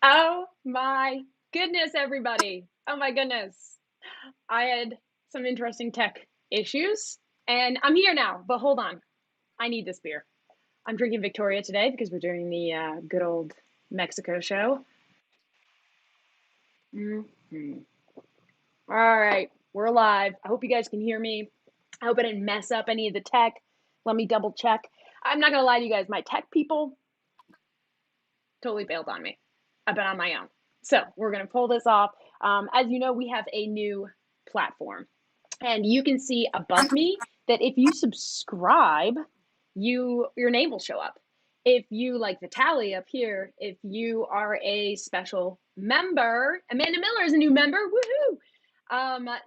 Oh my goodness, everybody. Oh my goodness. I had some interesting tech issues and I'm here now, but hold on. I need this beer. I'm drinking Victoria today because we're doing the good old Mexico show. Mhm. All right, we're alive. I hope you guys can hear me. I hope I didn't mess up any of the tech. Let me double check. I'm not going to lie to you guys. My tech people totally bailed on me. I've been on my own. So we're going to pull this off. As you know, we have a new platform. And you can see above me that if you subscribe, your name will show up. If you like the tally up here, if you are a special member, Amanda Miller is a new member, woohoo!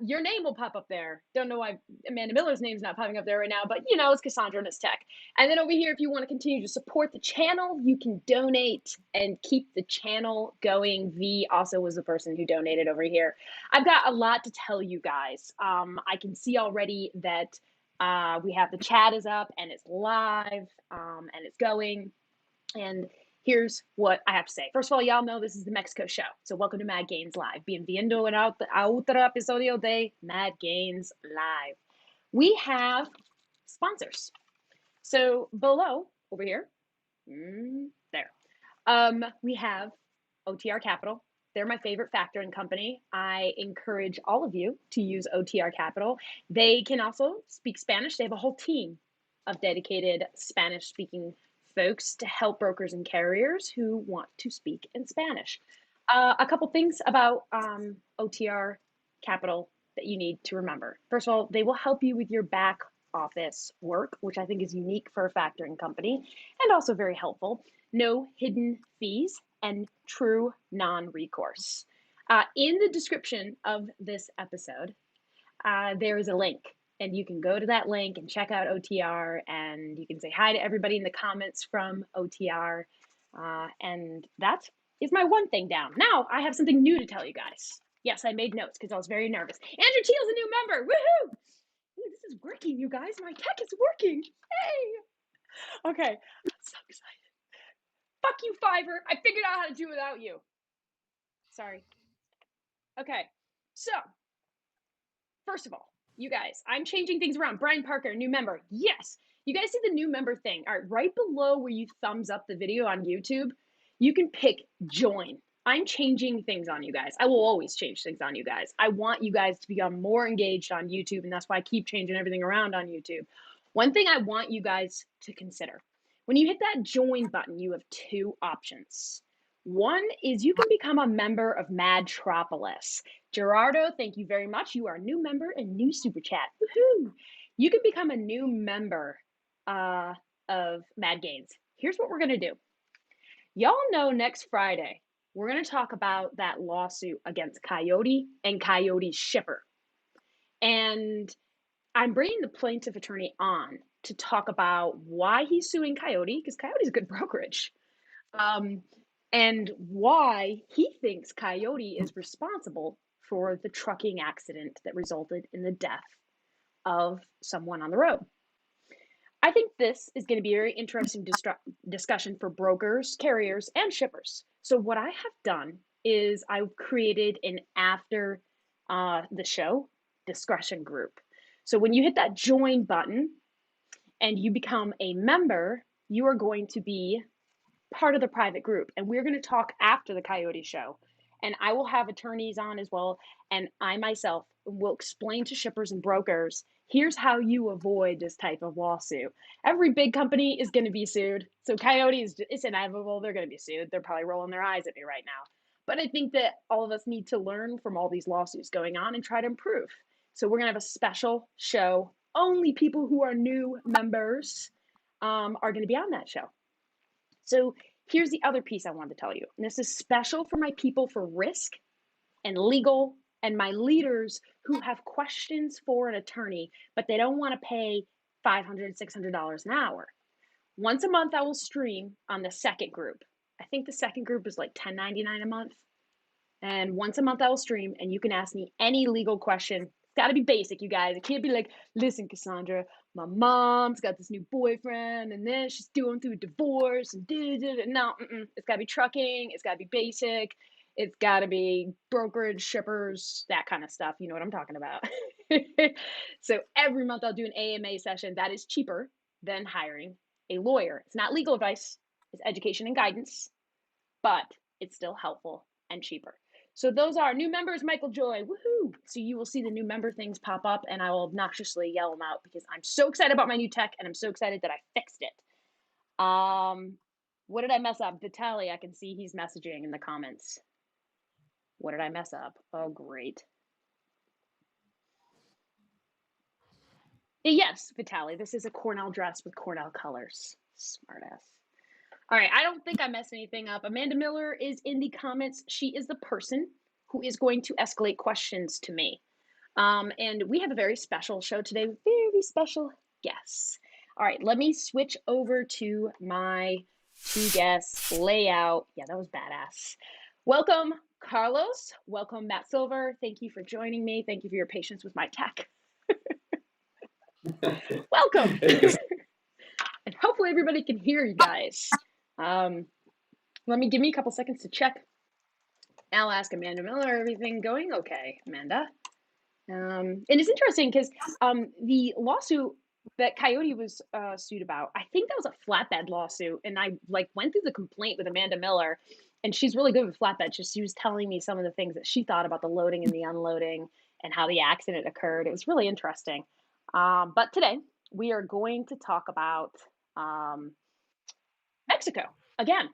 Your name will pop up there. Don't know why Amanda Miller's name's not popping up there right now, but you know, it's Cassandra and it's tech. And then over here, if you want to continue to support the channel, you can donate and keep the channel going. V also was the person who donated over here. I've got a lot to tell you guys. I can see already that we have the chat is up and it's live and it's going. And here's what I have to say. First of all, y'all know this is the Mexico show. So welcome to Mad Gains Live. Bienvenido a otro episodio de Mad Gains Live. We have sponsors. So below, over here, there, we have OTR Capital. They're my favorite factoring company. I encourage all of you to use OTR Capital. They can also speak Spanish. They have a whole team of dedicated Spanish-speaking folks to help brokers and carriers who want to speak in Spanish. A couple things about OTR Capital that you need to remember. First of all, they will help you with your back office work, which I think is unique for a factoring company and also very helpful. No hidden fees and true non-recourse. In the description of this episode, there is a link, and you can go to that link and check out OTR, and you can say hi to everybody in the comments from OTR. And that is my one thing down. Now I have something new to tell you guys. Yes, I made notes because I was very nervous. Andrew Teal's a new member. Woohoo! Ooh, this is working, you guys. My tech is working. Hey! Okay, I'm so excited. Fuck you, Fiverr. I figured out how to do it without you. Sorry. Okay, so first of all, you guys, I'm changing things around. Brian Parker, new member. Yes. You guys see the new member thing. All right, right below where you thumbs up the video on YouTube, you can pick join. I'm changing things on you guys. I will always change things on you guys. I want you guys to become more engaged on YouTube, and that's why I keep changing everything around on YouTube. One thing I want you guys to consider. When you hit that join button, you have two options. One is you can become a member of Madtropolis. Gerardo, thank you very much. You are a new member and new super chat. Woohoo! You can become a new member of Mad Gains. Here's what we're going to do. Y'all know next Friday, we're going to talk about that lawsuit against Coyote and Coyote's shipper. And I'm bringing the plaintiff attorney on to talk about why he's suing Coyote, because Coyote's a good brokerage. And why he thinks Coyote is responsible for the trucking accident that resulted in the death of someone on the road. I think this is going to be a very interesting discussion for brokers, carriers, and shippers. So what I have done is I've created an after the show discussion group. So when you hit that join button and you become a member, you are going to be part of the private group, and we're going to talk after the Coyote show, and I will have attorneys on as well, and I myself will explain to shippers and brokers, here's how you avoid this type of lawsuit. Every big company is going to be sued, so Coyote it's inevitable. They're going to be sued. They're probably rolling their eyes at me right now, but I think that all of us need to learn from all these lawsuits going on and try to improve. So we're going to have a special show. Only people who are new members are going to be on that show. So here's the other piece I wanted to tell you. And this is special for my people for risk and legal and my leaders who have questions for an attorney, but they don't want to pay $500, $600 an hour. Once a month, I will stream on the second group. I think the second group is like $10.99 a month. And once a month, I will stream, and you can ask me any legal question. It's got to be basic, you guys. It can't be like, listen, Cassandra, my mom's got this new boyfriend, and then she's going through a divorce, and no, it's got to be trucking. It's got to be basic. It's got to be brokerage, shippers, that kind of stuff. You know what I'm talking about. So every month, I'll do an AMA session that is cheaper than hiring a lawyer. It's not legal advice. It's education and guidance, but it's still helpful and cheaper. So those are new members, Michael Joy, woohoo! So you will see the new member things pop up, and I will obnoxiously yell them out because I'm so excited about my new tech, and I'm so excited that I fixed it. What did I mess up? Vitaly, I can see he's messaging in the comments. What did I mess up? Oh, great. Yes, Vitaly, this is a Cornell dress with Cornell colors. Smartass. All right, I don't think I messed anything up. Amanda Miller is in the comments. She is the person who is going to escalate questions to me. And we have a very special show today with very special guests. All right, let me switch over to my two guests layout. Yeah, that was badass. Welcome, Carlos. Welcome, Matt Silver. Thank you for joining me. Thank you for your patience with my tech. Welcome. And hopefully everybody can hear you guys. Give me a couple seconds to check. I'll ask Amanda Miller, everything going okay, Amanda? And it's interesting because the lawsuit that Coyote was sued about, I think that was a flatbed lawsuit, and I went through the complaint with Amanda Miller, and she's really good with flatbed. She was telling me some of the things that she thought about the loading and the unloading and how the accident occurred. It was really interesting. But today we are going to talk about Mexico again.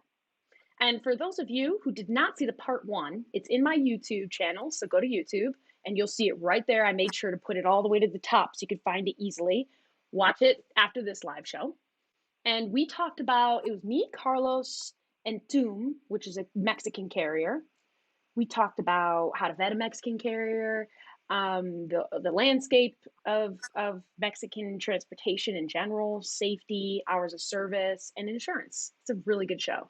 And for those of you who did not see the part one, it's in my YouTube channel. So go to YouTube and you'll see it right there. I made sure to put it all the way to the top so you could find it easily. Watch it after this live show. And we talked about, it was me, Carlos, and Tum, which is a Mexican carrier. We talked about how to vet a Mexican carrier, the landscape of Mexican transportation in general, safety, hours of service, and insurance. It's a really good show.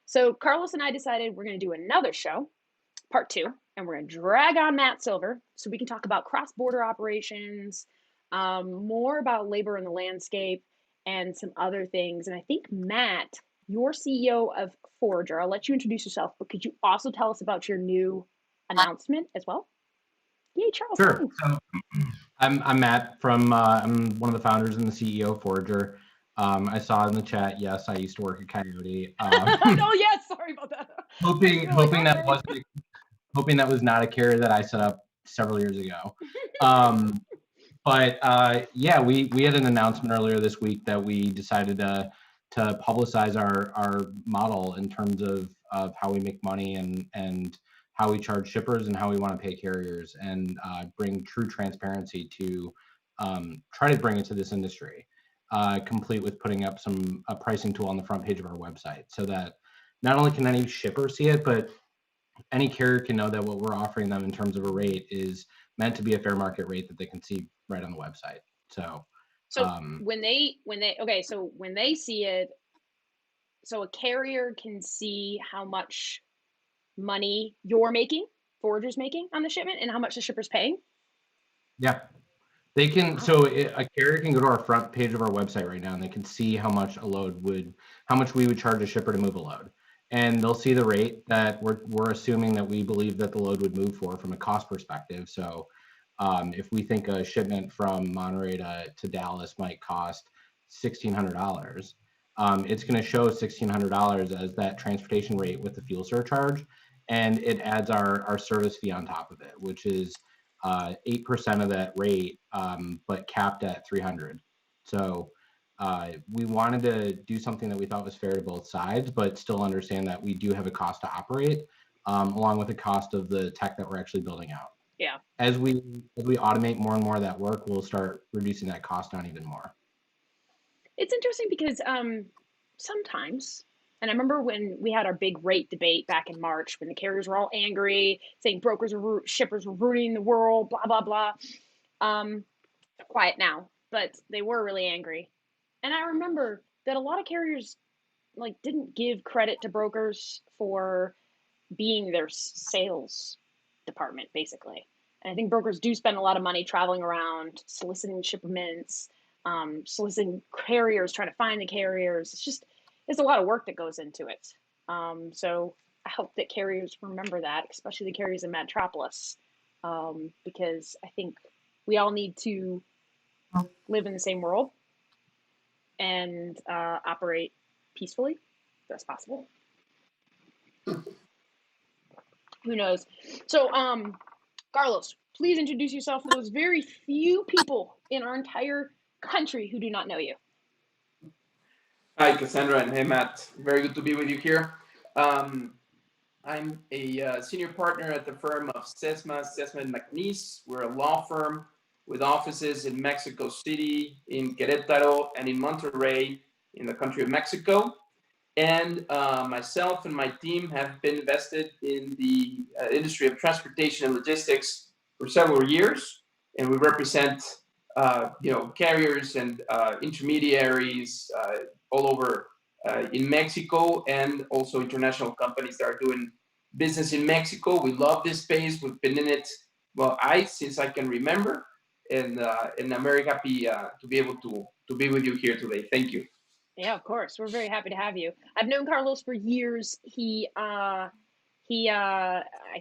So Carlos and I decided we're going to do another show, part two, and we're going to drag on Matt Silver so we can talk about cross-border operations, more about labor in the landscape, and some other things. And I think, Matt, you're CEO of Forager. I'll let you introduce yourself, but could you also tell us about your new announcement as well? Yay, Charles. Sure. So, I'm Matt from, I'm one of the founders and the CEO of Forager. I saw in the chat, yes, I used to work at Coyote. Oh, yes, sorry about that. Hoping that was not a carrier that I set up several years ago. Yeah, we had an announcement earlier this week that we decided to publicize our model in terms of how we make money and how we charge shippers and how we want to pay carriers, and bring true transparency to try to bring it to this industry, complete with putting up a pricing tool on the front page of our website so that not only can any shipper see it, but any carrier can know that what we're offering them in terms of a rate is meant to be a fair market rate that they can see right on the website. So when they see it, so a carrier can see how much money you're making, Forager's making on the shipment, and how much the shipper's paying? Yeah, they can. So a carrier can go to our front page of our website right now, and they can see how much we would charge a shipper to move a load, and they'll see the rate that we're assuming that we believe that the load would move for from a cost perspective. So if we think a shipment from Monterey to Dallas might cost $1,600, it's going to show $1,600 as that transportation rate with the fuel surcharge, and it adds our service fee on top of it, which is 8% of that rate, but capped at $300. So we wanted to do something that we thought was fair to both sides, but still understand that we do have a cost to operate, along with the cost of the tech that we're actually building out. Yeah. As we automate more and more of that work, we'll start reducing that cost down even more. It's interesting because sometimes, and I remember when we had our big rate debate back in March, when the carriers were all angry, saying shippers were ruining the world, blah, blah, blah. Quiet now. but they were really angry. And I remember that a lot of carriers like didn't give credit to brokers for being their sales department, basically. And I think brokers do spend a lot of money traveling around, soliciting shipments, soliciting carriers, trying to find the carriers. It's a lot of work that goes into it. So I hope that carriers remember that, especially the carriers in Metropolis, because I think we all need to live in the same world and operate peacefully, if that's possible. Who knows? So, Carlos, please introduce yourself for those very few people in our entire country who do not know you. Hi, Cassandra, and hey, Matt. Very good to be with you here. I'm a senior partner at the firm of Sesma McNeese. We're a law firm with offices in Mexico City, in Querétaro, and in Monterrey, in the country of Mexico. And myself and my team have been invested in the industry of transportation and logistics for several years, and we represent carriers and intermediaries all over in Mexico, and also international companies that are doing business in Mexico. We love this space. We've been in it, since I can remember, and I'm very happy to be able to be with you here today. Thank you. Yeah, of course. We're very happy to have you. I've known Carlos for years. I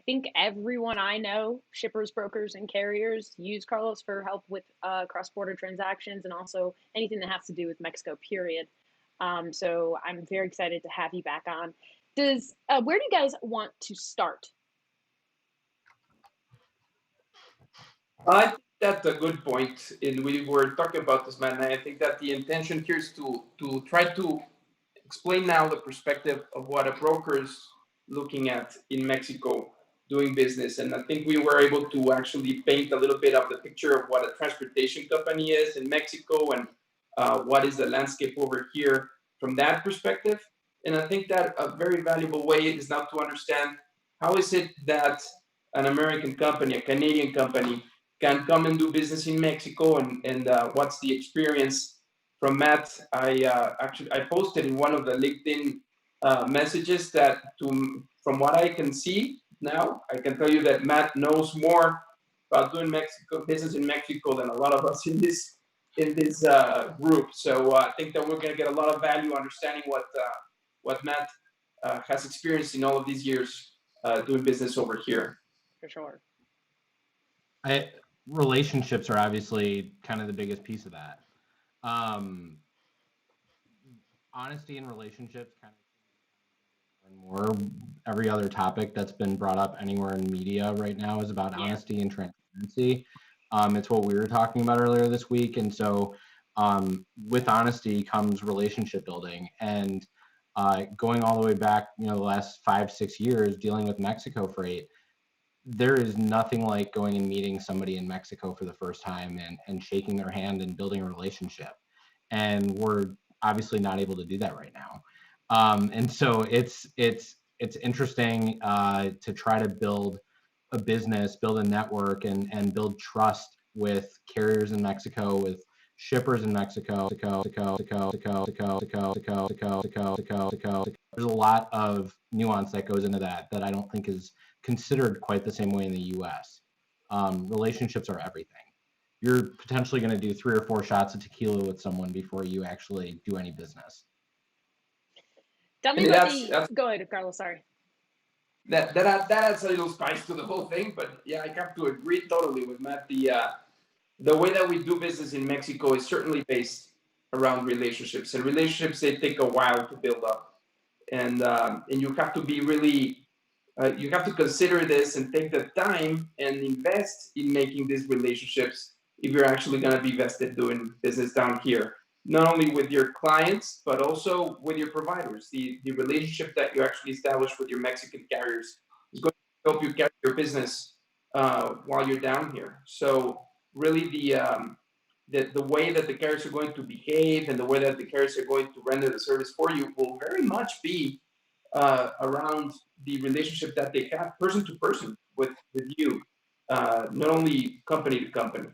think everyone I know, shippers, brokers, and carriers, use Carlos for help with cross-border transactions and also anything that has to do with Mexico, period. So I'm very excited to have you back on. Where do you guys want to start? I think that's a good point. And we were talking about this, man. I think that the intention here is to try to explain now the perspective of what a broker is looking at in Mexico doing business. And I think we were able to actually paint a little bit of the picture of what a transportation company is in Mexico and what is the landscape over here from that perspective. And I think that a very valuable way is now to understand how is it that an American company, a Canadian company, can come and do business in Mexico, and what's the experience from Matt. I posted in one of the LinkedIn messages that from what I can see now, I can tell you that Matt knows more about doing business in Mexico than a lot of us in this group. So I think that we're going to get a lot of value understanding what Matt has experienced in all of these years doing business over here. For sure. Relationships are obviously kind of the biggest piece of that. Honesty in relationships kind of more. Every other topic that's been brought up anywhere in media right now is about honesty and transparency. It's what we were talking about earlier this week. And so with honesty comes relationship building, and going all the way back, the last 5-6 years dealing with Mexico freight. There is nothing like going and meeting somebody in Mexico for the first time and shaking their hand and building a relationship. And we're obviously not able to do that right now. And so it's interesting to try to build a business, build a network, and build trust with carriers in Mexico, with shippers in Mexico. There's a lot of nuance that goes into that I don't think is considered quite the same way in the US. Relationships are everything. You're potentially going to do 3 or 4 shots of tequila with someone before you actually do any business. Tell me go ahead, Carlos, sorry. That adds a little spice to the whole thing, but yeah, I have to agree totally with Matt. The way that we do business in Mexico is certainly based around relationships, and relationships, they take a while to build up, and you have to be really you have to consider this and take the time and invest in making these relationships if you're actually going to be vested doing business down here, not only with your clients, but also with your providers. The relationship that you actually establish with your Mexican carriers is going to help you get your business while you're down here. So really the way that the carriers are going to behave and the way that the carriers are going to render the service for you will very much be around the relationship that they have person to person with you, not only company to company.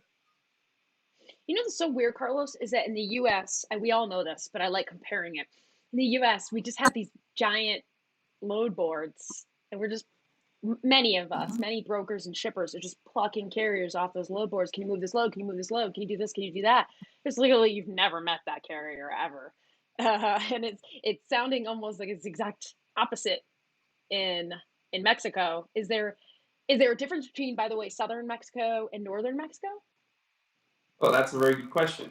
You know what's so weird, Carlos, is that in the US, and we all know this, but I like comparing it. In the US, we just have these giant load boards, and we're just many of us, many brokers and shippers are just plucking carriers off those load boards. Can you move this load? Can you move this load? Can you do this? Can you do that? It's literally you've never met that carrier ever, and it's sounding almost like it's exact opposite in Mexico. Is there a difference between, by the way, southern Mexico and northern Mexico? Well, that's a very good question.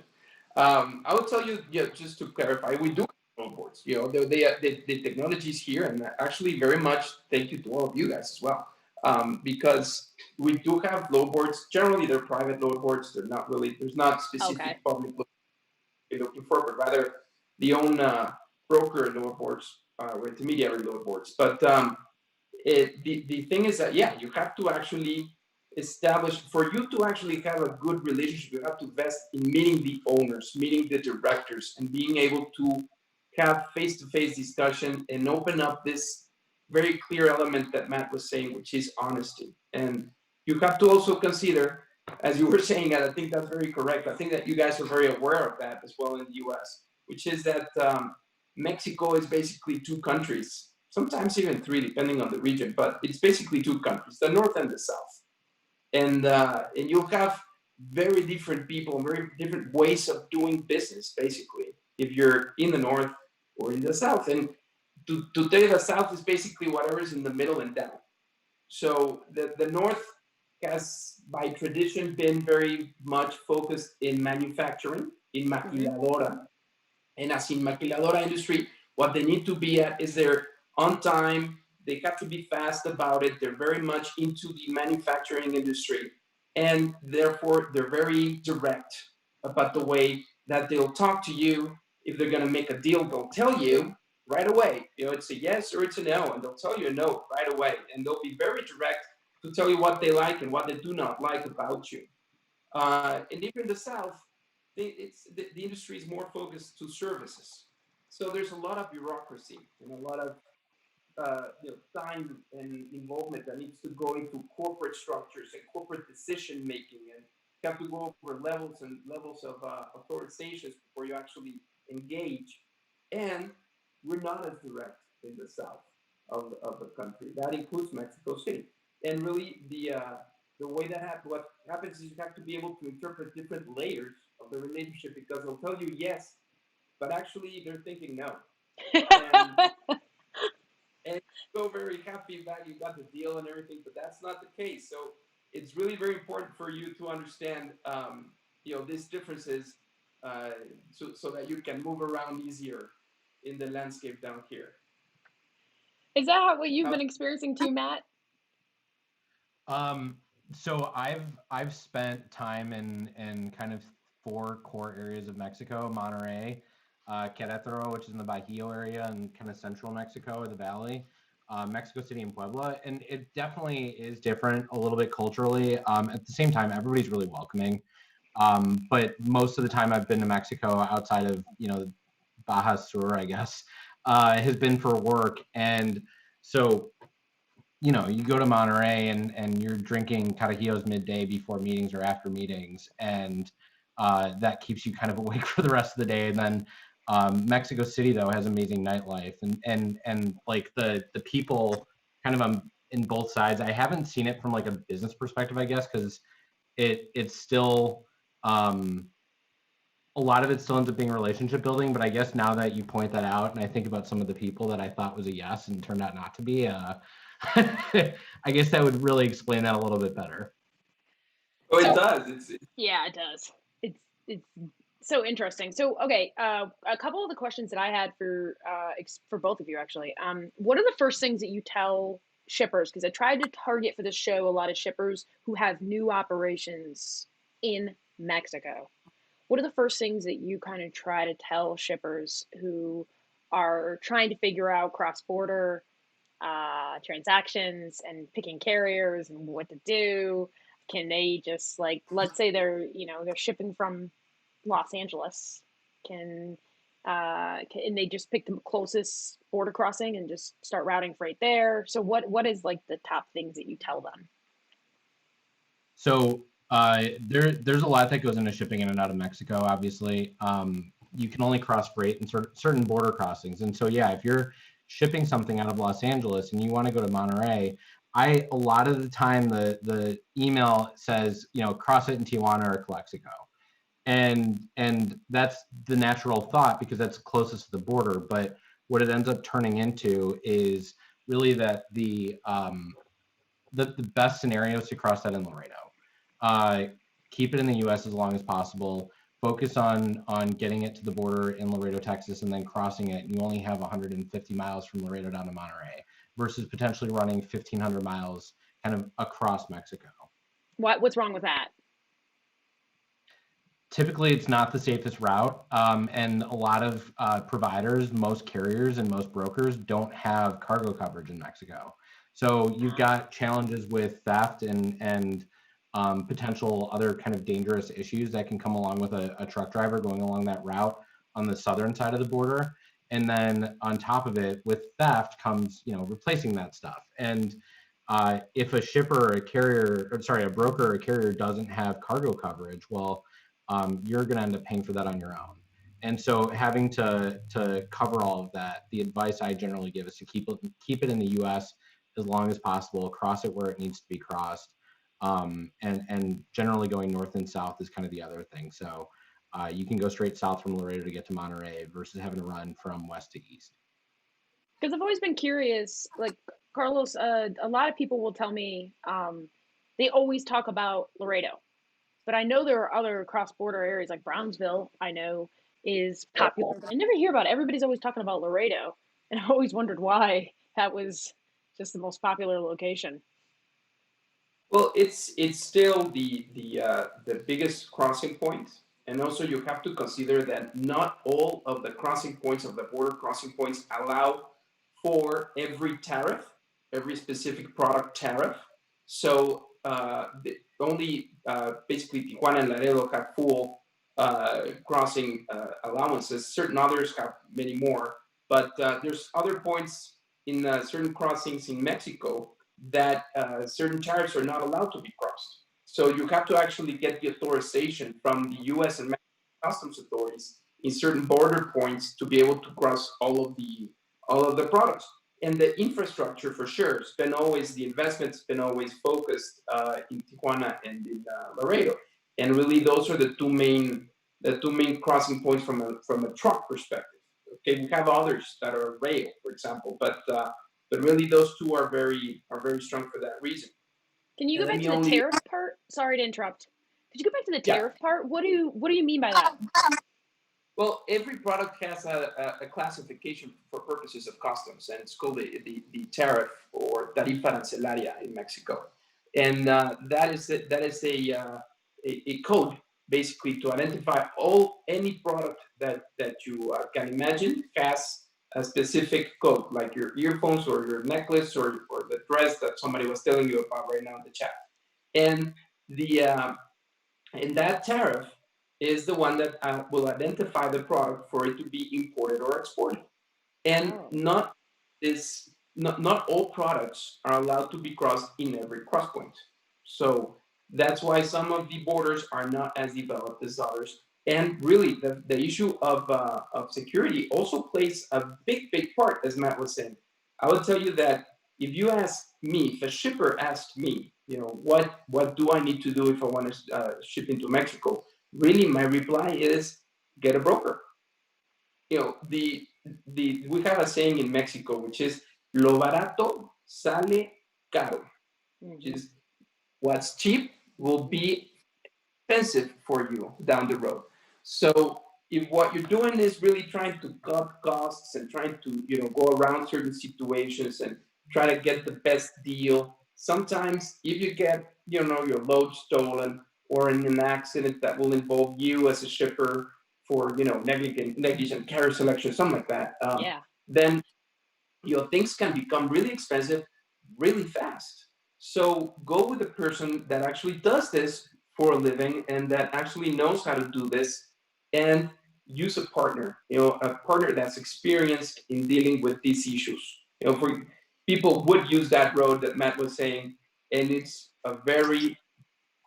I will tell you, yeah, just to clarify, we do have load boards. You know, the technologies here, and actually very much thank you to all of you guys as well, because we do have load boards. Generally, they're private load boards. They're not really, there's not specific Okay. public load you're looking for, but rather the own broker load boards or intermediary load boards. But the thing is that, yeah, you have to actually establish, for you to actually have a good relationship, you have to invest in meeting the owners, meeting the directors, and being able to have face-to-face discussion and open up this very clear element that Matt was saying, which is honesty. And you have to also consider, as you were saying, and I think that's very correct. I think that you guys are very aware of that as well in the US, which is that Mexico is basically two countries, sometimes even three, depending on the region, but it's basically two countries, the North and the South. And you have very different people, very different ways of doing business, basically, if you're in the North or in the South. And to tell you, the South is basically whatever's in the middle and down. So the North has, by tradition, been very much focused in manufacturing, in maquiladora. And as in maquiladora industry, what they need to be at is they're on time, they have to be fast about it, they're very much into the manufacturing industry, and therefore they're very direct about the way that they'll talk to you. If they're gonna make a deal, they'll tell you right away, you know, it's a yes or it's a no, and they'll tell you a no right away, and they'll be very direct to tell you what they like and what they do not like about you. And even in the South, the industry is more focused to services. So there's a lot of bureaucracy and a lot of time and involvement that needs to go into corporate structures and corporate decision making, and you have to go over levels and levels of authorizations before you actually engage. And we're not as direct in the south of the country. That includes Mexico City. And really, the way that what happens is you have to be able to interpret different layers of the relationship, because they'll tell you yes, but actually they're thinking no. And so very happy that you got the deal and everything, but that's not the case. So it's really very important for you to understand, these differences, so that you can move around easier in the landscape down here. Is that what you've been experiencing too, Matt? So I've spent time in kind of 4 core areas of Mexico: Monterrey, Querétaro, which is in the Bajío area, and kind of central Mexico or the valley, Mexico City and Puebla. And it definitely is different a little bit culturally. At the same time, everybody's really welcoming. But most of the time I've been to Mexico outside of, Baja Sur, I guess, has been for work. And so, you go to Monterrey and you're drinking Carajillos midday before meetings or after meetings. And that keeps you kind of awake for the rest of the day. And then Mexico City, though, has amazing nightlife, and like the people kind of in both sides. I haven't seen it from like a business perspective, I guess, because it's still a lot of it still ends up being relationship building. But I guess now that you point that out, and I think about some of the people that I thought was a yes and turned out not to be, I guess that would really explain that a little bit better. Oh, it does. Yeah, it does. It's so interesting. So, okay, a couple of the questions that I had for both of you, actually. What are the first things that you tell shippers? Because I tried to target for this show a lot of shippers who have new operations in Mexico. What are the first things that you kind of try to tell shippers who are trying to figure out cross-border transactions and picking carriers and what to do? Can they just, like, let's say they're shipping from Los Angeles, can they just pick the closest border crossing and just start routing freight there? So what is like the top things that you tell them? So There's a lot that goes into shipping in and out of Mexico. Obviously, you can only cross freight in certain border crossings, and so yeah, if you're shipping something out of Los Angeles and you want to go to Monterey, a lot of the time the email says, you know, cross it in Tijuana or Calexico, and that's the natural thought because that's closest to the border. But what it ends up turning into is really that the best scenario is to cross that in Laredo. Keep it in the U.S. as long as possible. Focus on getting it to the border in Laredo, Texas, and then crossing it. And you only have 150 miles from Laredo down to Monterey, versus potentially running 1,500 miles kind of across Mexico. What's wrong with that? Typically, it's not the safest route, and a lot of providers, most carriers and most brokers don't have cargo coverage in Mexico. So you've got challenges with theft and potential other kind of dangerous issues that can come along with a truck driver going along that route on the southern side of the border. And then on top of it, with theft comes, you know, replacing that stuff. And if a shipper or a carrier, or sorry, a broker or a carrier doesn't have cargo coverage, well, you're going to end up paying for that on your own. And so having to cover all of that, the advice I generally give is to keep it in the U.S. as long as possible, cross it where it needs to be crossed. And generally going north and south is kind of the other thing. So you can go straight south from Laredo to get to Monterey versus having to run from west to east. Because I've always been curious, like Carlos, a lot of people will tell me they always talk about Laredo, but I know there are other cross-border areas like Brownsville, I know is popular, but I never hear about it. Everybody's always talking about Laredo, and I always wondered why that was just the most popular location. Well, it's still the biggest crossing point, and also you have to consider that not all of the crossing points of the border crossing points allow for every tariff, every specific product tariff. So only basically Tijuana and Laredo have full crossing allowances. Certain others have many more, but there's other points in certain crossings in Mexico that certain tariffs are not allowed to be crossed. So you have to actually get the authorization from the U.S. and Mexican customs authorities in certain border points to be able to cross all of the products. And the infrastructure, for sure, the investment's been always focused in Tijuana and in Laredo. And really, those are the two main crossing points from a truck perspective. Okay, we have others that are rail, for example, but really those two are very strong for that reason. Can you go back to the tariff part? Sorry to interrupt. Could you go back to the tariff part? What do you mean by that? Well, every product has a classification for purposes of customs, and it's called the tariff or tarifa arancelaria in Mexico, and that is a code basically to identify any product that you can imagine has a specific code, like your earphones or your necklace or the dress that somebody was telling you about right now in the chat, and that tariff is the one that will identify the product for it to be imported or exported. And not all products are allowed to be crossed in every cross point. So that's why some of the borders are not as developed as others. And really, the issue of security also plays a big part, as Matt was saying. I would tell you that if you ask me, if a shipper asked me, you know, what do I need to do if I want to ship into Mexico? Really, my reply is get a broker. You know, we have a saying in Mexico, which is lo barato sale caro, which is what's cheap will be expensive for you down the road. So if what you're doing is really trying to cut costs and trying to, you know, go around certain situations and try to get the best deal, sometimes if you get, you know, your load stolen or in an accident that will involve you as a shipper for, you know, negligent carrier selection, something like that, then, you know, things can become really expensive really fast. So go with a person that actually does this for a living and that actually knows how to do this, and use a partner, you know, a partner that's experienced in dealing with these issues. You know, for people would use that road that Matt was saying, and it's a very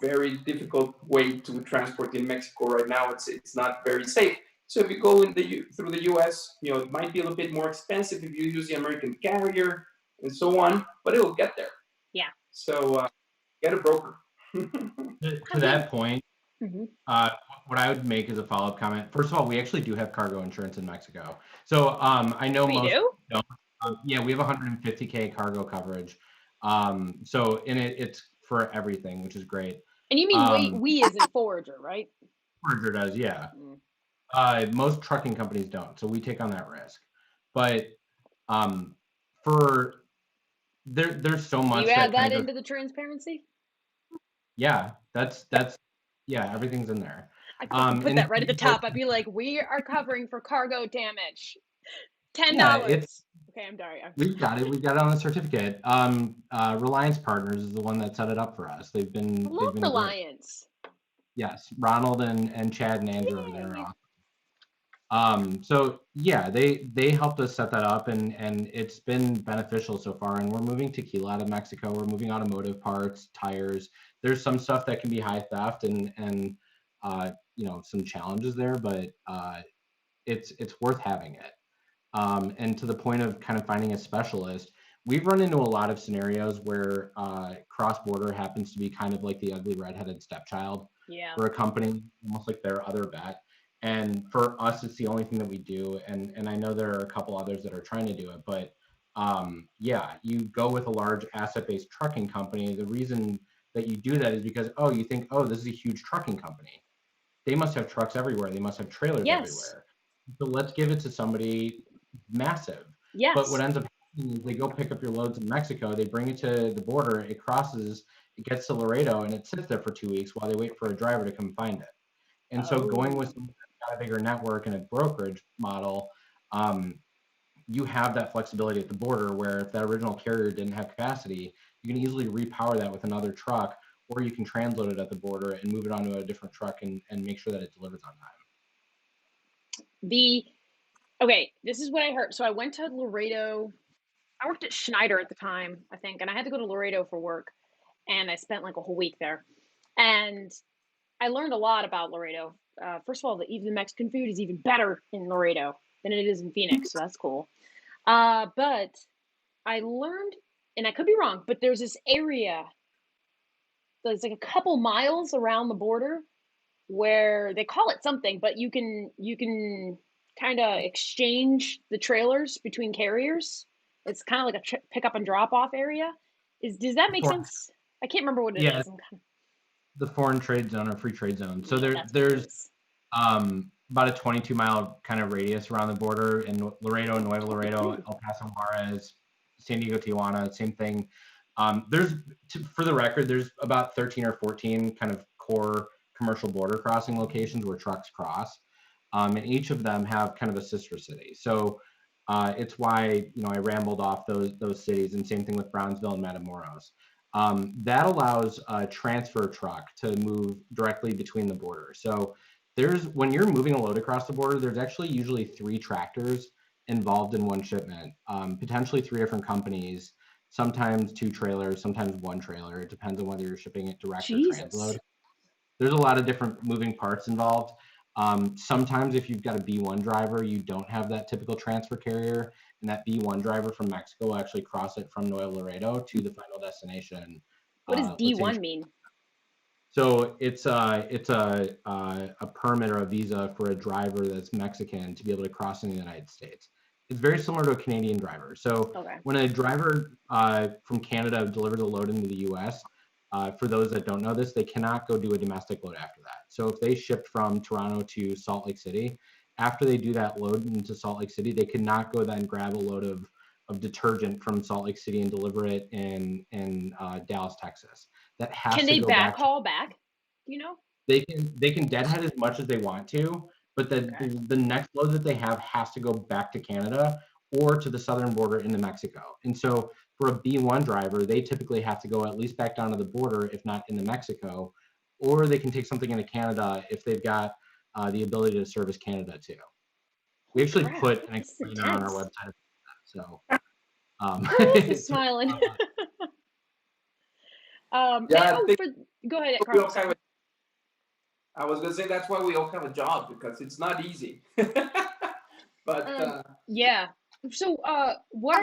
very difficult way to transport in Mexico right now. It's not very safe. So if you go through the U.S., it might be a little bit more expensive if you use the American carrier and so on, but it will get there. Yeah. So get a broker. To that point, what I would make as a follow-up comment, first of all, we actually do have cargo insurance in Mexico. So I know most don't. Yeah, we have 150K cargo coverage. So it's for everything, which is great. And you mean we as in Forager, right? Forager does, yeah. Most trucking companies don't, so we take on that risk. But there's so much. You add that into the transparency? Yeah, that's everything's in there. I put that right at the top. I'd be like, we are covering for cargo damage. $10. Yeah, okay, I'm sorry. We've got it on the certificate. Reliance Partners is the one that set it up for us. They've been Reliance. Great. Yes, Ronald and Chad and Andrew over there are awesome. So yeah, they helped us set that up, and it's been beneficial so far. And we're moving tequila out of Mexico. We're moving automotive parts, tires. There's some stuff that can be high theft and some challenges there, but it's worth having it. And to the point of kind of finding a specialist, we've run into a lot of scenarios where cross-border happens to be kind of like the ugly redheaded stepchild for a company, almost like their other bet. And for us, it's the only thing that we do. And I know there are a couple others that are trying to do it, but you go with a large asset-based trucking company. The reason that you do that is because, you think, this is a huge trucking company. They must have trucks everywhere. They must have trailers everywhere. So let's give it to somebody massive. Yes. But what ends up happening is they go pick up your loads in Mexico, they bring it to the border, it crosses, it gets to Laredo, and it sits there for 2 weeks while they wait for a driver to come find it. And so going with a bigger network and a brokerage model, you have that flexibility at the border where if that original carrier didn't have capacity, you can easily repower that with another truck, or you can transload it at the border and move it onto a different truck and make sure that it delivers on time. Okay, this is what I heard. So I went to Laredo. I worked at Schneider at the time, I think, and I had to go to Laredo for work. And I spent like a whole week there. And I learned a lot about Laredo. First of all, even the Mexican food is even better in Laredo than it is in Phoenix. So that's cool. But I learned, and I could be wrong, but there's this area that's like a couple miles around the border where they call it something, but you can kind of exchange the trailers between carriers. It's kind of like a pick up and drop off area. Does that make sense? I can't remember what it is. The foreign trade zone or free trade zone. So there's about a 22-mile kind of radius around the border in Laredo, Nuevo Laredo, El Paso, Juarez, San Diego, Tijuana, same thing. For the record, there's about 13 or 14 kind of core commercial border crossing locations where trucks cross. And each of them have kind of a sister city. So it's why, I rambled off those cities, and same thing with Brownsville and Matamoros. That allows a transfer truck to move directly between the border. So when you're moving a load across the border, there's actually usually 3 tractors involved in one shipment, potentially 3 different companies, sometimes 2 trailers, sometimes 1 trailer. It depends on whether you're shipping it direct or transload. There's a lot of different moving parts involved. Sometimes if you've got a B1 driver, you don't have that typical transfer carrier, and that B1 driver from Mexico will actually cross it from Nuevo Laredo to the final destination. What does D1 mean? So it's a permit or a visa for a driver that's Mexican to be able to cross in the United States. It's very similar to a Canadian driver. So when a driver from Canada delivers a load into the US, for those that don't know this, they cannot go do a domestic load after that. So if they shipped from Toronto to Salt Lake City, after they do that load into Salt Lake City, they cannot go then grab a load of detergent from Salt Lake City and deliver it in Dallas, Texas. That has can to they go backhaul back? Do you know? They can deadhead as much as they want to, but the next load that they have has to go back to Canada or to the southern border into Mexico. And so for a B1 driver, they typically have to go at least back down to the border, if not into Mexico, or they can take something into Canada if they've got the ability to service Canada too. We actually put an explainer on our website. So Chris is smiling. Yeah, I think Go ahead, we all Carlos. have I was gonna say that's why we all have a job, because it's not easy. But Yeah. So, what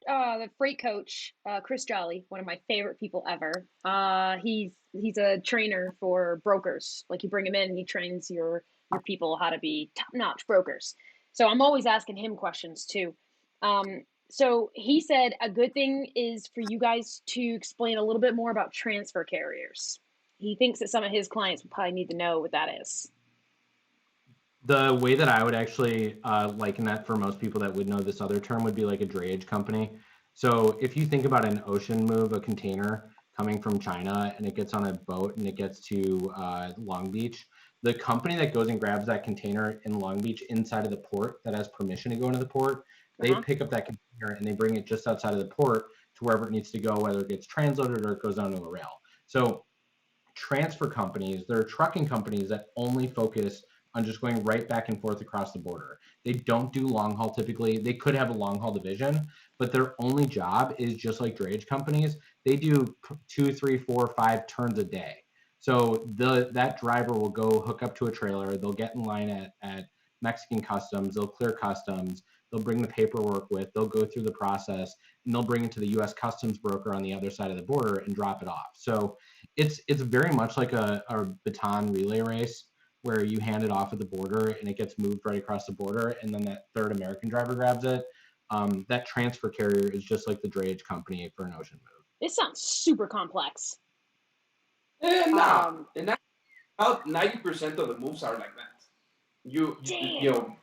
are the freight coach, Chris Jolly, one of my favorite people ever. He's a trainer for brokers. Like, you bring him in and he trains your people how to be top-notch brokers. So I'm always asking him questions too. So he said a good thing is for you guys to explain a little bit more about transfer carriers. He thinks that some of his clients would probably need to know what that is. The way that I would actually liken that for most people that would know this other term would be like a drayage company. So if you think about an ocean move, a container coming from China, and it gets on a boat and it gets to Long Beach, the company that goes and grabs that container in Long Beach inside of the port that has permission to go into the port, they pick up that container and they bring it just outside of the port to wherever it needs to go, whether it gets transloaded or it goes onto a rail. So transfer companies, they're trucking companies that only focus on just going right back and forth across the border. They don't do long haul typically. They could have a long haul division, but their only job is just like drayage companies. They do 2, 3, 4, 5 turns a day. So that driver will go hook up to a trailer. They'll get in line at Mexican customs. They'll clear customs. They'll bring the paperwork with. They'll go through the process, and they'll bring it to the U.S. customs broker on the other side of the border and drop it off. So it's very much like a baton relay race, where you hand it off at the border and it gets moved right across the border, and then that third American driver grabs it. That transfer carrier is just like the drayage company for an ocean move. This sounds super complex. and that, about 90% of the moves are like that. You know,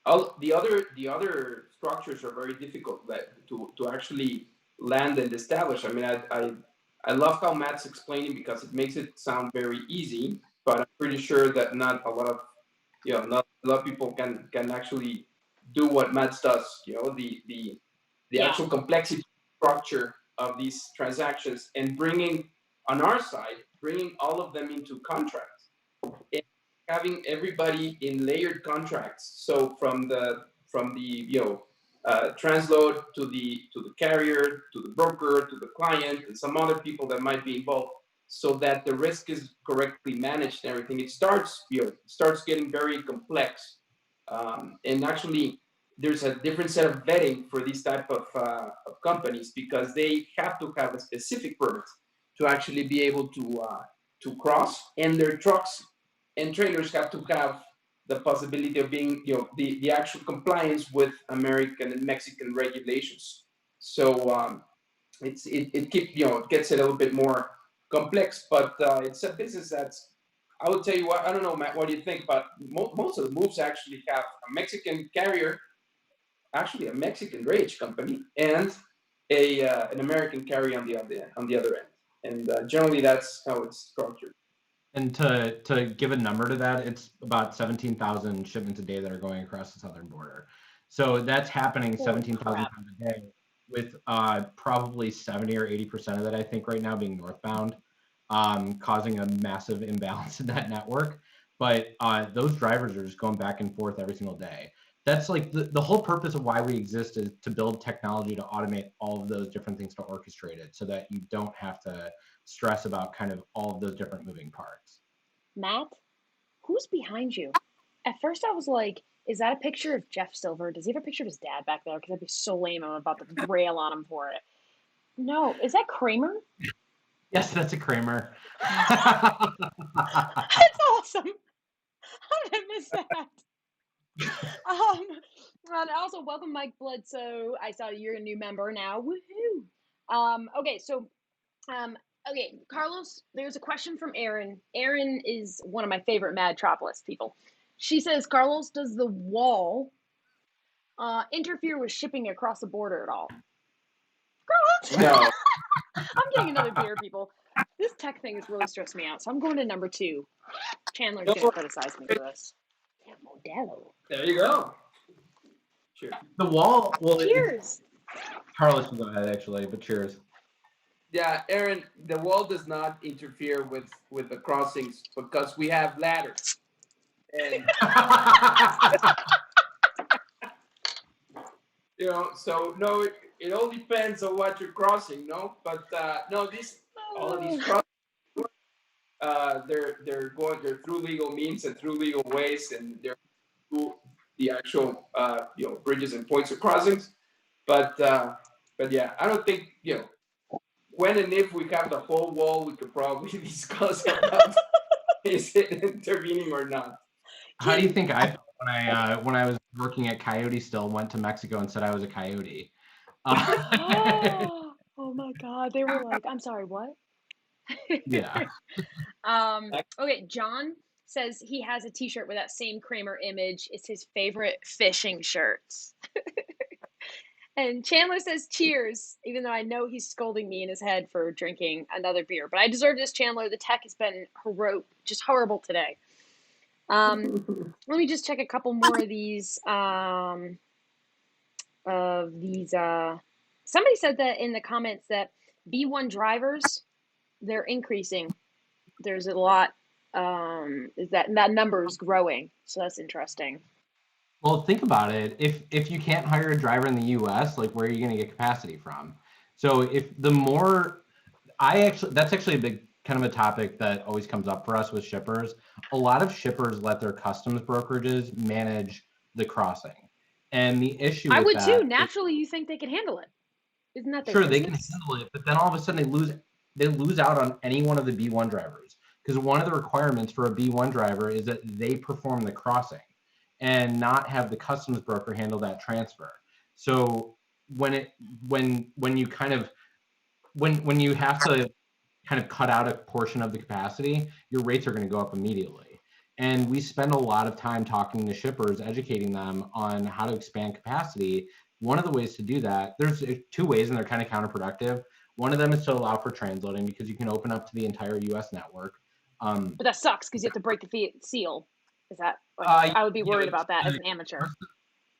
all the other structures are very difficult to actually land and establish. I mean, I love how Matt's explaining, because it makes it sound very easy, but I'm pretty sure that not a lot of people can actually do what Matt does. The actual complexity structure of these transactions, and bringing all of them into contracts, and having everybody in layered contracts. So from the transload to the carrier, to the broker, to the client, and some other people that might be involved, so that the risk is correctly managed and everything. It starts getting very complex, and actually there's a different set of vetting for these type of companies, because they have to have a specific permit to actually be able to cross, and their trucks and trailers have to have the possibility of being, the actual compliance with American and Mexican regulations. So it gets a little bit more complex, but it's a business that's, I would tell you what, I don't know, Matt, what do you think? But most of the moves actually have a Mexican carrier, actually a Mexican drayage company, and an American carrier on the other end. And generally that's how it's structured. And to give a number to that, it's about 17,000 shipments a day that are going across the southern border. So that's happening 17,000 times a day, with probably 70 or 80% of that, I think, right now being northbound, causing a massive imbalance in that network. But those drivers are just going back and forth every single day. That's like the whole purpose of why we exist, is to build technology to automate all of those different things, to orchestrate it, so that you don't have to stress about kind of all of those different moving parts. Matt, who's behind you? At first I was like, is that a picture of Jeff Silver? Does he have a picture of his dad back there? Because that'd be so lame. I'm about to rail on him for it. No, is that Kramer? Yes, that's a Kramer. That's awesome. How did I miss that? And also welcome Mike Bledsoe. I saw you're a new member now. Woohoo! Okay, Carlos, there's a question from Erin. Erin is one of my favorite Madtropolis people. She says, Carlos, does the wall interfere with shipping across the border at all? Carlos? No. I'm getting another beer, people. This tech thing is really stressing me out, so I'm going to number 2. Chandler's going to criticize me for this. Yeah, Modelo. There you go. Cheers. The wall. Well, cheers. Carlos can go ahead, actually, but cheers. Yeah, Aaron, the wall does not interfere with the crossings, because we have ladders. And so no, it all depends on what you're crossing, no? But no, this all of these they're through legal means and through legal ways, and they're through the actual bridges and points of crossings. But yeah, I don't think when and if we have the whole wall, we could probably discuss about is it intervening or not. How do you think I felt when I was working at Coyote still, went to Mexico and said I was a coyote? Oh my God. They were like, I'm sorry, what? Yeah. Okay, John says he has a t-shirt with that same Kramer image. It's his favorite fishing shirts. And Chandler says cheers, even though I know he's scolding me in his head for drinking another beer. But I deserve this, Chandler. The tech has been just horrible today. Let me just check a couple more of these. Somebody said that in the comments that B1 drivers, they're increasing. There's a lot. That number is growing, so that's interesting. Well, think about it. If you can't hire a driver in the U.S., like where are you going to get capacity from? So if the more, that's actually a big kind of a topic that always comes up for us with shippers. A lot of shippers let their customs brokerages manage the crossing, and the issue I with would that too. Naturally, you think they could handle it? Isn't that their sure business? they can handle it, but then all of a sudden they lose out on any one of the B1 drivers, because one of the requirements for a B1 driver is that they perform the crossing and not have the customs broker handle that transfer. So when you have to kind of cut out a portion of the capacity, your rates are going to go up immediately. And we spend a lot of time talking to shippers, educating them on how to expand capacity. One of the ways to do that, there's two ways, and they're kind of counterproductive. One of them is to allow for transloading, because you can open up to the entire U.S. network. But that sucks because you have to break the seal. Is that? I would be worried about that as an amateur.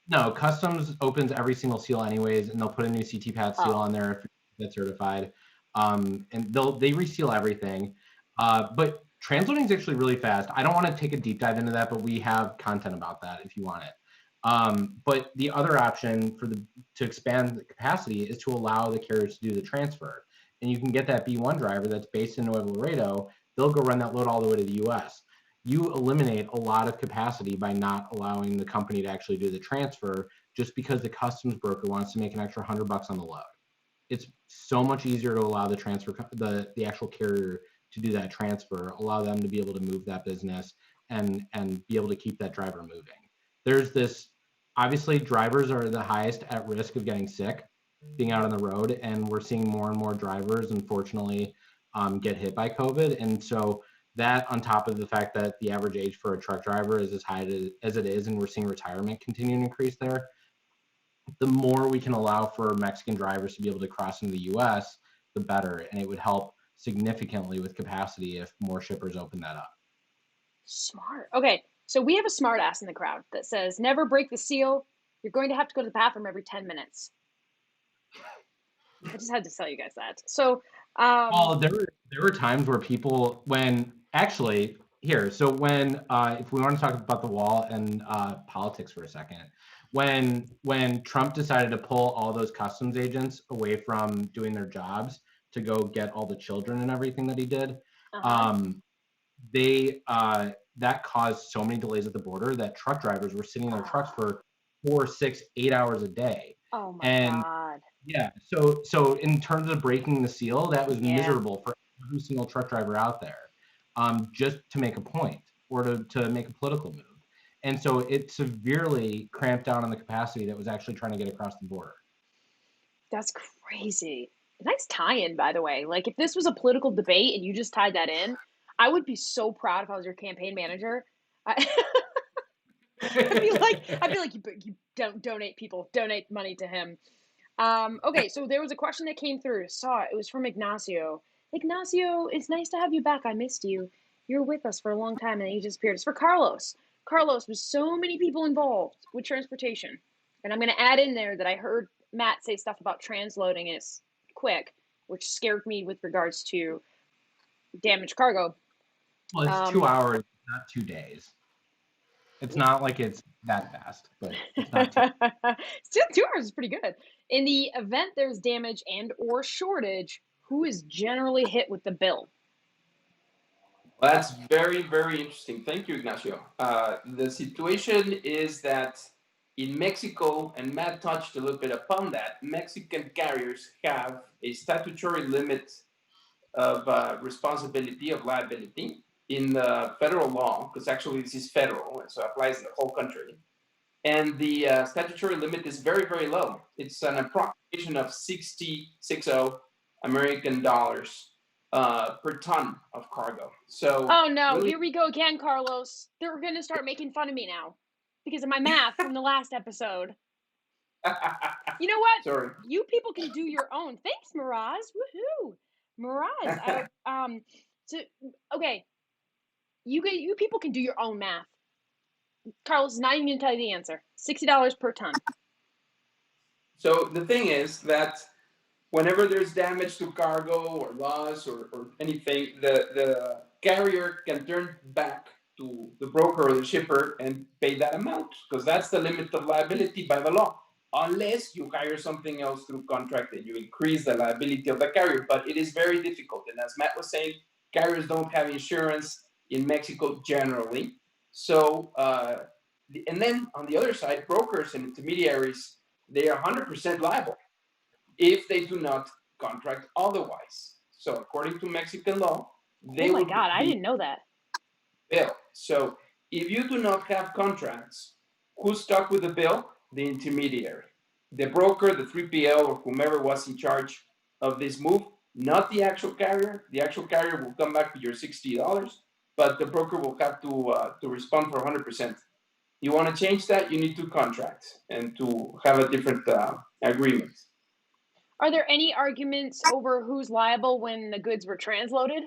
No, customs opens every single seal anyways, and they'll put a new CTPAT seal on there if it's certified. And they reseal everything. But transloading is actually really fast. I don't want to take a deep dive into that, but we have content about that if you want it. But the other option to expand the capacity is to allow the carriers to do the transfer. And you can get that B1 driver that's based in Nuevo Laredo. They'll go run that load all the way to the US. You eliminate a lot of capacity by not allowing the company to actually do the transfer, just because the customs broker wants to make an extra $100 on the load. It's so much easier to allow the transfer, the actual carrier to do that transfer, allow them to be able to move that business and be able to keep that driver moving. There's this, obviously drivers are the highest at risk of getting sick, being out on the road, and we're seeing more and more drivers, unfortunately, get hit by COVID. And so that, on top of the fact that the average age for a truck driver is as high as it is, and we're seeing retirement continue to increase there, the more we can allow for Mexican drivers to be able to cross into the US, the better. And it would help significantly with capacity if more shippers open that up. Smart. Okay, so we have a smart ass in the crowd that says, never break the seal. You're going to have to go to the bathroom every 10 minutes. I just had to tell you guys that. So, well, there were times where people, if we want to talk about the wall and politics for a second, when Trump decided to pull all those customs agents away from doing their jobs to go get all the children and everything that he did, that caused so many delays at the border that truck drivers were sitting in their trucks for 4, 6, 8 hours a day. Oh my God. Yeah. So in terms of breaking the seal, that was miserable for every single truck driver out there, just to make a point or to make a political move. And so it severely cramped down on the capacity that was actually trying to get across the border. That's crazy. Nice tie-in, by the way. Like, if this was a political debate and you just tied that in, I would be so proud if I was your campaign manager. I'd be like, you don't donate money to him. Okay, so there was a question that came through. Saw it. It was from Ignacio. Ignacio, it's nice to have you back. I missed you. You were with us for a long time and then you disappeared. It's for Carlos. Carlos, with so many people involved with transportation. And I'm going to add in there that I heard Matt say stuff about transloading and it's quick, which scared me with regards to damaged cargo. Well, it's 2 hours, not 2 days. It's not like it's that fast, but it's not Still, 2 hours is pretty good. In the event there's damage and or shortage, who is generally hit with the bill? Well, that's very, very interesting. Thank you, Ignacio. The situation is that in Mexico, and Matt touched a little bit upon that, Mexican carriers have a statutory limit of responsibility, of liability in the federal law, because actually this is federal, and so it applies in the whole country. And the statutory limit is very, very low. It's an approximation of 60 American dollars per ton of cargo. So, oh no, really, here we go again, Carlos. They're going to start making fun of me now because of my math from the last episode. You know what? sorry. You people can do your own. Thanks, Miraz. Woohoo, Miraz. So okay, you people can do your own math. Carlos is not even going to tell you the answer. $60 per ton. So the thing is that whenever there's damage to cargo or loss or anything, the carrier can turn back to the broker or the shipper and pay that amount, because that's the limit of liability by the law, unless you hire something else through contract and you increase the liability of the carrier. But it is very difficult. And as Matt was saying, carriers don't have insurance in Mexico generally. So, and then on the other side, brokers and intermediaries, they are 100% liable if they do not contract otherwise. So according to Mexican law, they oh my will God, I be didn't know that. billed. So if you do not have contracts, who's stuck with the bill? The intermediary, the broker, the 3PL, or whomever was in charge of this move, not the actual carrier. The actual carrier will come back with your $60, but the broker will have to respond for 100%. You want to change that, you need to contract and to have a different agreement. Are there any arguments over who's liable when the goods were transloaded?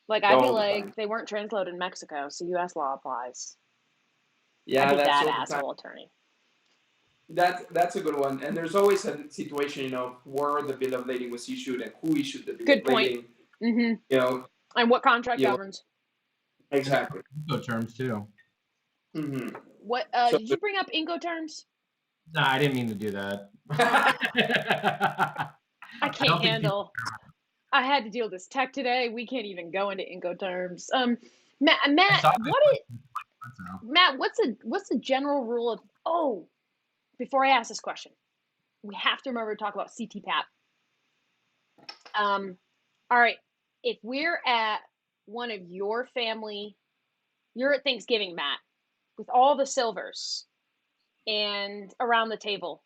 Like, I feel like they weren't transloaded in Mexico, so U.S. law applies. Yeah, I'm a that's bad all the time. asshole attorney. That's a good one. And there's always a situation, where the bill of lading was issued and who issued the bill Good of point. lading. Mm-hmm. And what contract governs? Exactly. Incoterms too. Mm-hmm. What So- did you bring up Incoterms? Nah, I didn't mean to do that. I can't handle. I had to deal with this tech today. We can't even go into Incoterms. Matt, Matt, what's the general rule of? Before I ask this question, we have to remember to talk about CTPAT. All right, if we're at one of your family, you're at Thanksgiving, Matt, with all the silvers and around the table,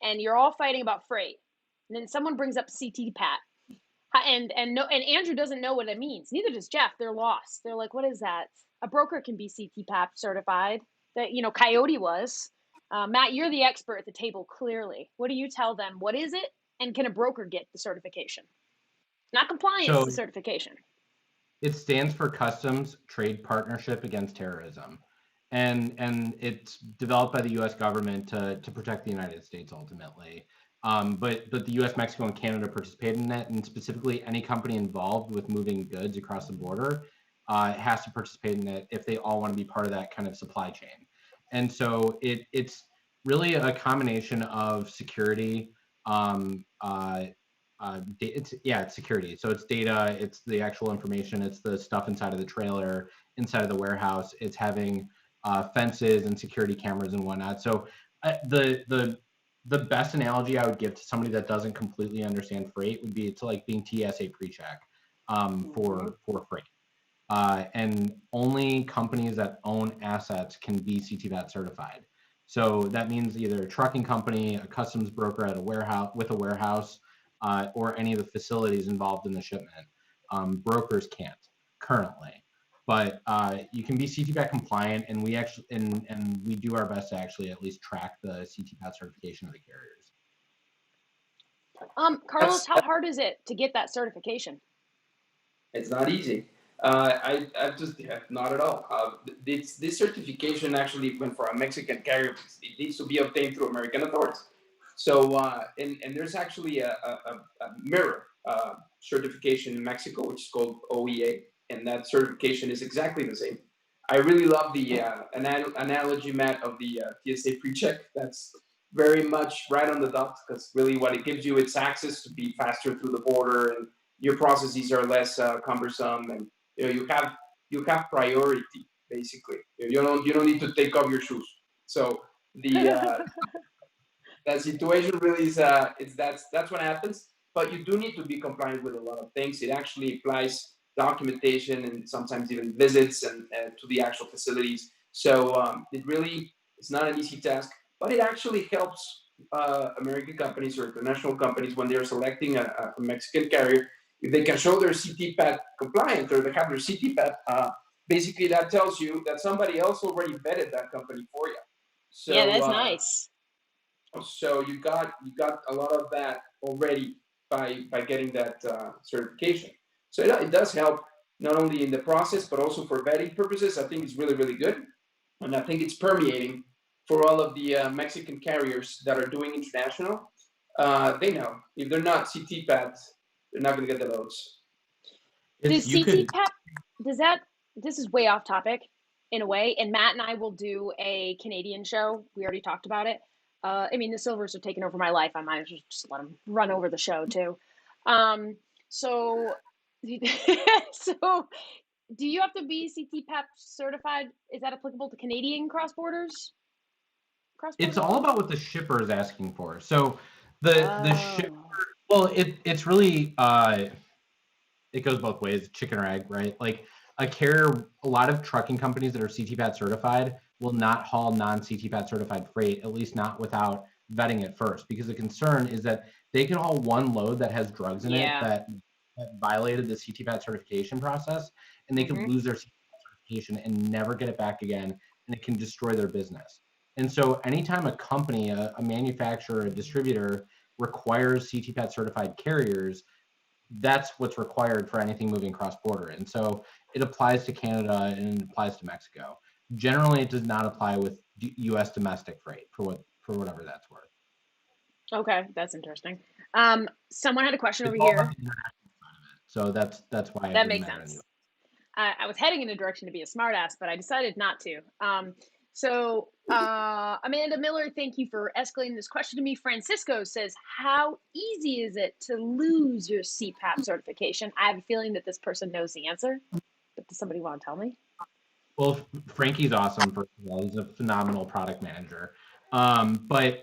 and you're all fighting about freight, and then someone brings up CTPAT, and Andrew doesn't know what it means. Neither does Jeff. They're lost. They're like, what is that? A broker can be CTPAT certified. That Coyote was. Matt, you're the expert at the table, clearly. What do you tell them? What is it? And can a broker get the certification? Not compliance, the certification. It stands for Customs Trade Partnership Against Terrorism. And it's developed by the U.S. government to protect the United States ultimately. But the U.S., Mexico, and Canada participate in it, and specifically any company involved with moving goods across the border has to participate in it if they all want to be part of that kind of supply chain. And so it's really a combination of security. It's security. So it's data, it's the actual information, it's the stuff inside of the trailer, inside of the warehouse. It's having fences and security cameras and whatnot. So the best analogy I would give to somebody that doesn't completely understand freight would be to like being TSA pre-check for freight. And only companies that own assets can be CTPAT certified. So that means either a trucking company, a customs broker at a warehouse, or any of the facilities involved in the shipment. Brokers can't currently, but you can be CTPAT compliant, and we actually and we do our best to actually at least track the CTPAT certification of the carriers. Carlos, how hard is it to get that certification? It's not easy. Not at all. This certification actually, when for a Mexican carrier, it needs to be obtained through American authorities. So, and there's actually a mirror certification in Mexico, which is called OEA, and that certification is exactly the same. I really love the analogy, Matt, of the TSA pre-check. That's very much right on the dot, because really what it gives you, it's access to be faster through the border, and your processes are less cumbersome, and you have priority basically. You don't need to take off your shoes. So the that situation really is that's what happens. But you do need to be compliant with a lot of things. It actually applies documentation and sometimes even visits and to the actual facilities. So it really is not an easy task, but it actually helps American companies or international companies when they're selecting a Mexican carrier. If they can show their CTPAT compliant or they have their CTPAT, basically that tells you that somebody else already vetted that company for you. So, yeah, that's nice. So you got a lot of that already by getting that certification. So it does help not only in the process but also for vetting purposes. I think it's really, really good, and I think it's permeating for all of the Mexican carriers that are doing international. They know if they're not CTPAT, they're not going to get the loads. Does CTPAT, this is way off topic in a way, and Matt and I will do a Canadian show. We already talked about it. I mean, the Silvers are taking over my life. I might as well just let them run over the show too. So do you have to be CTPAT certified? Is that applicable to Canadian cross borders? It's all about what the shipper is asking for. So the shipper, well, it's really it goes both ways, chicken or egg, right? Like a carrier, a lot of trucking companies that are CTPAT certified will not haul non-CTPAT certified freight, at least not without vetting it first, because the concern is that they can haul one load that has drugs in it that violated the CTPAT certification process, and they can lose their CTPAT certification and never get it back again, and it can destroy their business. And so anytime a company, a manufacturer, a distributor requires CTPAT certified carriers, that's what's required for anything moving cross-border. And so it applies to Canada and it applies to Mexico. Generally, it does not apply with U.S. domestic freight for whatever that's worth. Okay, that's interesting. Someone had a question over here. So that's why that makes sense. I was heading in a direction to be a smartass, but I decided not to. So Amanda Miller, thank you for escalating this question to me. Francisco says, how easy is it to lose your CPAP certification? I have a feeling that this person knows the answer, but does somebody want to tell me? Well, Frankie's awesome. First of all, he's a phenomenal product manager. But